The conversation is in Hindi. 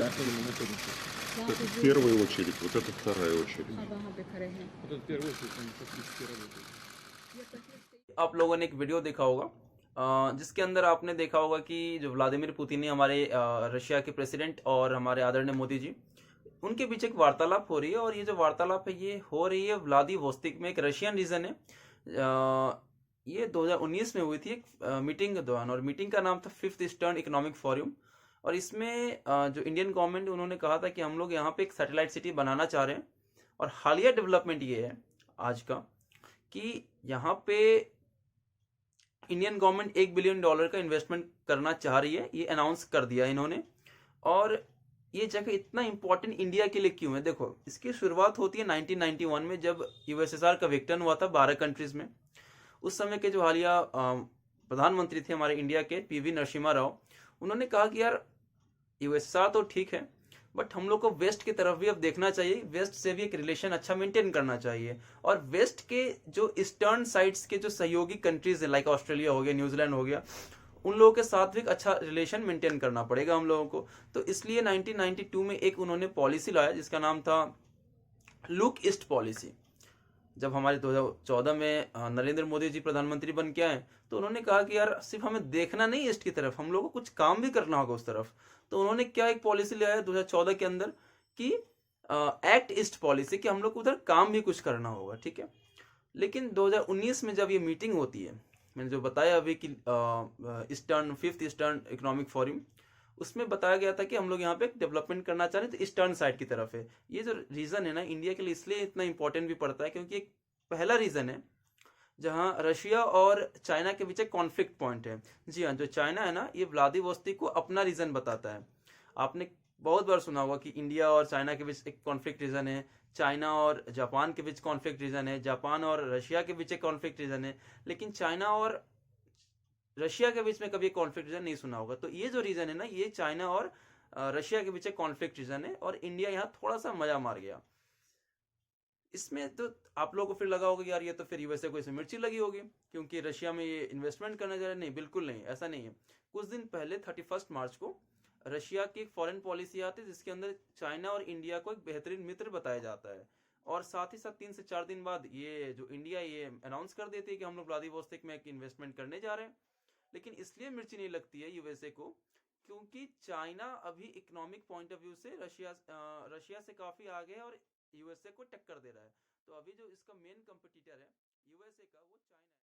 वहाँ Это पे в जो первую очередь, вот это वторая очередь. हाँ, वहाँ पे खड़े हैं। Вот это в первую очередь, они фактически работают. ये पहले से ही आप लोगों ने एक वीडियो देखा होगा जिसके अंदर आपने देखा होगा कि जो व्लादिमीर पुतिन है हमारे रशिया के प्रेसिडेंट और हमारे आदरणीय मोदी जी उनके बीच एक वार्तालाप हो रही है। और ये जो वार्तालाप है ये हो रही है व्लादिवोस्तिक में, एक रशियन रीजन है। ये 2019 में हुई थी एक मीटिंग के दौरान, और मीटिंग का नाम था फिफ्थ ईस्टर्न इकोनॉमिक फोरम। और इसमें जो इंडियन गवर्नमेंट उन्होंने कहा था कि हम लोग यहाँ पे एक सैटेलाइट सिटी बनाना चाह रहे हैं। और हालिया डेवलपमेंट ये है आज का कि यहाँ पे इंडियन गवर्नमेंट $1 बिलियन का इन्वेस्टमेंट करना चाह रही है, ये अनाउंस कर दिया इन्होंने। और ये जगह इतना इंपॉर्टेंट इंडिया के लिए क्यों है? देखो, इसकी शुरुआत होती है 1991 में, जब यूएसएसआर का विघटन हुआ था 12 कंट्रीज में। उस समय के जो हालिया प्रधानमंत्री थे हमारे इंडिया के, पीवी नरसिम्हा राव, उन्होंने कहा कि यार यूएसएसआर तो ठीक है, बट हम लोग को वेस्ट की तरफ भी अब देखना चाहिए, वेस्ट से भी एक रिलेशन अच्छा मेंटेन करना चाहिए। और वेस्ट के जो ईस्टर्न साइड्स के जो सहयोगी कंट्रीज है, लाइक ऑस्ट्रेलिया हो गया, न्यूजीलैंड हो गया, उन लोगों के साथ भी एक अच्छा रिलेशन मेंटेन करना पड़ेगा हम लोगों को। तो इसलिए 1992 में एक उन्होंने पॉलिसी लाया जिसका नाम था लुक ईस्ट पॉलिसी। जब हमारे 2014 में नरेंद्र मोदी जी प्रधानमंत्री बन के आए, तो उन्होंने कहा कि यार सिर्फ हमें देखना नहीं ईस्ट की तरफ, हम लोगों को कुछ काम भी करना होगा उस तरफ। तो उन्होंने क्या एक पॉलिसी ले आया 2014 के अंदर कि एक्ट ईस्ट पॉलिसी, कि हम लोग को उधर काम भी कुछ करना होगा, ठीक है। लेकिन 2019 में जब ये मीटिंग होती है, मैंने जो बताया अभी कि फिफ्थ ईस्टर्न इकोनॉमिक फोरम, उसमें बताया गया था कि हम लोग यहाँ पे डेवलपमेंट करना चाह रहे हैं, तो ईस्टर्न साइड की तरफ है। ये जो रीजन है ना इंडिया के लिए इसलिए इतना इंपॉर्टेंट भी पड़ता है क्योंकि एक पहला रीजन है जहाँ रशिया और चाइना के बीच एक कॉन्फ्लिक्ट पॉइंट है। जी हाँ, जो चाइना है ना, ये व्लादिवोस्तिक को अपना रीजन बताता है। आपने बहुत बार सुना होगा कि इंडिया और चाइना के बीच एक कॉन्फ्लिक्ट रीजन है, चाइना और जापान के बीच कॉन्फ्लिक्ट रीजन है, जापान और रशिया के बीच एक कॉन्फ्लिक्ट रीजन है। लेकिन चाइना और रशिया के बीच में कभी कॉन्फ्लिक्ट रीजन नहीं सुना होगा। तो ये जो रीजन है ना, ये चाइना और रशिया के बीच एक कॉन्फ्लिक्ट रीजन है, और इंडिया यहाँ थोड़ा सा मजा मार गया इसमें। तो आप लोगों को फिर लगा होगा कि यार ये तो फिर यूएसए को इसमें मिर्ची लगी होगी क्योंकि रशिया में ये इन्वेस्टमेंट करने जा रहे हैं। नहीं, बिल्कुल नहीं, ऐसा नहीं है। कुछ दिन पहले 31 मार्च को रशिया की एक फॉरेन पॉलिसी आती है जिसके अंदर चाइना और इंडिया को एक बेहतरीन मित्र बताया जाता है। और साथ ही साथ 3 से 4 दिन बाद ये जो इंडिया ये अनाउंस कर देती है कि हम लोग व्लादिवोस्तिक में एक इन्वेस्टमेंट करने जा रहे हैं। लेकिन इसलिए मिर्ची नहीं लगती है यूएसए को क्योंकि चाइना अभी इकोनॉमिक पॉइंट ऑफ व्यू से रशिया से काफी आगे है और यूएसए को टक्कर दे रहा है। तो अभी जो इसका मेन कंपटीटर है यूएसए का, वो चाइना है।